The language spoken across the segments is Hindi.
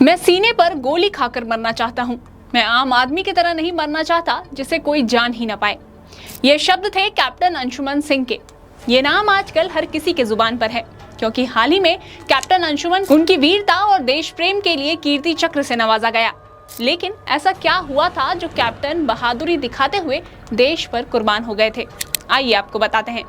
मैं सीने पर गोली खाकर मरना चाहता हूँ। मैं आम आदमी की तरह नहीं मरना चाहता जिसे कोई जान ही न पाए। ये शब्द थे कैप्टन अंशुमन सिंह के। ये नाम आजकल हर किसी के जुबान पर है, क्योंकि हाल ही में कैप्टन अंशुमन उनकी वीरता और देश प्रेम के लिए कीर्ति चक्र से नवाजा गया। लेकिन ऐसा क्या हुआ था जो कैप्टन बहादुरी दिखाते हुए देश पर कुर्बान हो गए थे? आइए आपको बताते हैं।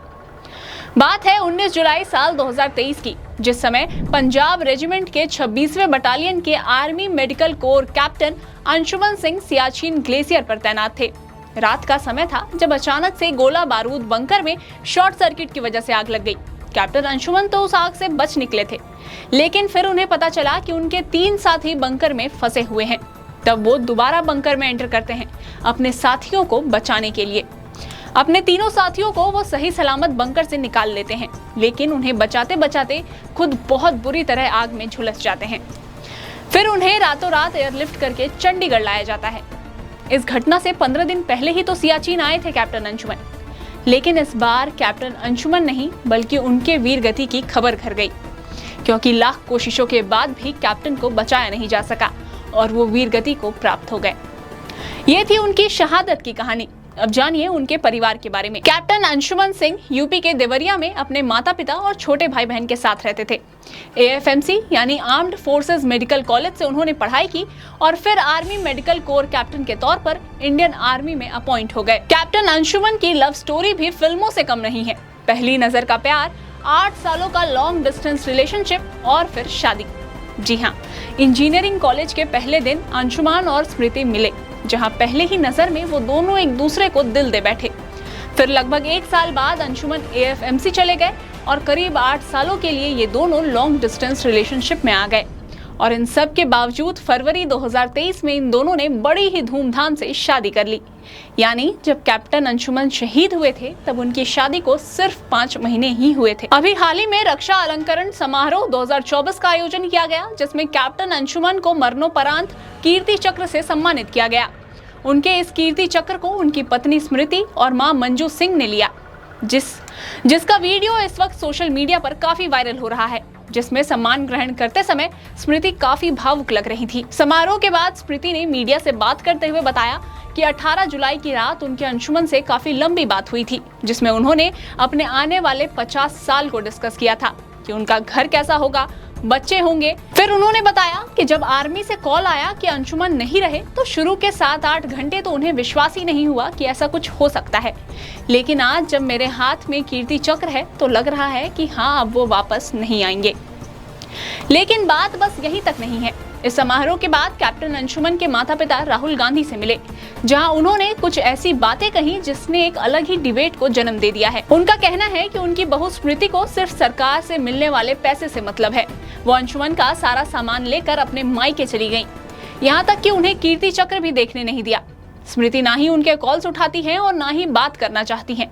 बात है 19 जुलाई साल 2023 की, जिस समय पंजाब रेजिमेंट के 26वें बटालियन के army medical corps captain Anshuman Singh Siachen glacier पर तैनात थे। रात का समय था जब अचानक से गोला बारूद बंकर में शॉर्ट सर्किट की वजह से आग लग गई। कैप्टन अंशुमन तो उस आग से बच निकले थे, लेकिन फिर उन्हें पता चला कि उनके 3 साथी बंकर में फंसे हुए हैं। तब वो दोबारा बंकर में एंटर करते हैं अपने साथियों को बचाने के लिए। अपने तीनों साथियों को वो सही सलामत बंकर से निकाल लेते हैं, लेकिन उन्हें बचाते बचाते खुद बहुत बुरी तरह आग में झुलस जाते हैं। फिर उन्हें रातों रात एयरलिफ्ट करके चंडीगढ़ लाया जाता है। इस घटना से 15 दिन पहले ही तो सियाचिन आए थे कैप्टन अंशुमन, लेकिन इस बार कैप्टन अंशुमन नहीं बल्कि उनके वीर गति की खबर घर गई, क्योंकि लाख कोशिशों के बाद भी कैप्टन को बचाया नहीं जा सका और वो वीर गति को प्राप्त हो गए। ये थी उनकी शहादत की कहानी। अब जानिए उनके परिवार के बारे में। कैप्टन अंशुमन सिंह यूपी के देवरिया में अपने माता पिता और छोटे भाई बहन के साथ रहते थे। AFMC यानी आर्म्ड फोर्सेस मेडिकल कॉलेज से उन्होंने पढ़ाई की और फिर आर्मी मेडिकल कोर कैप्टन के तौर पर इंडियन आर्मी में अपॉइंट हो गए। कैप्टन अंशुमन की लव स्टोरी भी फिल्मों से कम नहीं है। पहली नजर का प्यार, 8 सालों का लॉन्ग डिस्टेंस रिलेशनशिप और फिर शादी। जी हाँ, इंजीनियरिंग कॉलेज के पहले दिन अंशुमन और स्मृति मिले, जहां पहले ही नजर में वो दोनों एक दूसरे को दिल दे बैठे। फिर लगभग 1 साल बाद अंशुमन AFMC चले गए और करीब 8 सालों के लिए ये दोनों लॉन्ग डिस्टेंस रिलेशनशिप में आ गए। और इन सब के बावजूद फरवरी 2023 में इन दोनों ने बड़ी ही धूमधाम से शादी कर ली। यानी जब कैप्टन अंशुमन शहीद हुए थे तब उनकी शादी को सिर्फ 5 महीने ही हुए थे। अभी हाल ही में रक्षा अलंकरण समारोह 2024 का आयोजन किया गया, जिसमें कैप्टन अंशुमन को मरणोपरांत कीर्ति चक्र से सम्मानित किया गया। उनके इस कीर्ति चक्र को उनकी पत्नी स्मृति और मां मंजू सिंह ने लिया, जिसका वीडियो इस वक्त सोशल मीडिया पर काफी वायरल हो रहा है, जिसमें सम्मान ग्रहण करते समय स्मृति काफी भावुक लग रही थी। समारोह के बाद स्मृति ने मीडिया से बात करते हुए बताया कि 18 जुलाई की रात उनके अंशुमन से काफी लंबी बात हुई थी, जिसमें उन्होंने अपने आने वाले 50 साल को डिस्कस किया था कि उनका घर कैसा होगा, बच्चे होंगे। फिर उन्होंने बताया कि जब आर्मी से कॉल आया कि अंशुमन नहीं रहे तो शुरू के 7-8 घंटे तो उन्हें विश्वास ही नहीं हुआ कि ऐसा कुछ हो सकता है, लेकिन आज जब मेरे हाथ में कीर्ति चक्र है तो लग रहा है कि हाँ, अब वो वापस नहीं आएंगे। लेकिन बात बस यहीं तक नहीं है। इस समारोह के बाद कैप्टन अंशुमन के माता पिता राहुल गांधी से मिले, जहां उन्होंने कुछ ऐसी बातें कही जिसने एक अलग ही डिबेट को जन्म दे दिया है। उनका कहना है कि उनकी बहू स्मृति को सिर्फ सरकार से मिलने वाले पैसे से मतलब है। वो अंशुमन का सारा सामान लेकर अपने मायके चली गयी, यहाँ तक कि उन्हें कीर्ति चक्र भी देखने नहीं दिया। स्मृति ना ही उनके कॉल्स उठाती है और ना ही बात करना चाहती है।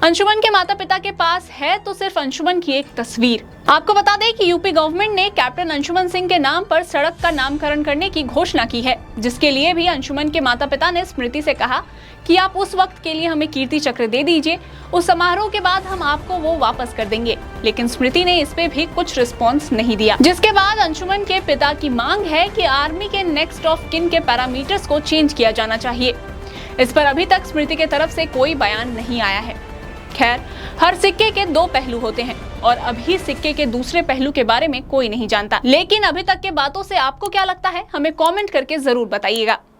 अंशुमन के माता पिता के पास है तो सिर्फ अंशुमन की एक तस्वीर। आपको बता दें कि यूपी गवर्नमेंट ने कैप्टन अंशुमन सिंह के नाम पर सड़क का नामकरण करने की घोषणा की है, जिसके लिए भी अंशुमन के माता पिता ने स्मृति से कहा कि आप उस वक्त के लिए हमें कीर्ति चक्र दे दीजिए, उस समारोह के बाद हम आपको वो वापस कर देंगे। लेकिन स्मृति ने इस पे भी कुछ रिस्पॉन्स नहीं दिया, जिसके बाद अंशुमन के पिता की मांग है कि आर्मी के नेक्स्ट ऑफ किन के पैरामीटर्स को चेंज किया जाना चाहिए। इस पर अभी तक स्मृति के तरफ से कोई बयान नहीं आया है। खैर, हर सिक्के के 2 पहलू होते हैं और अभी सिक्के के दूसरे पहलू के बारे में कोई नहीं जानता। लेकिन अभी तक के बातों से आपको क्या लगता है, हमें कमेंट करके जरूर बताइएगा।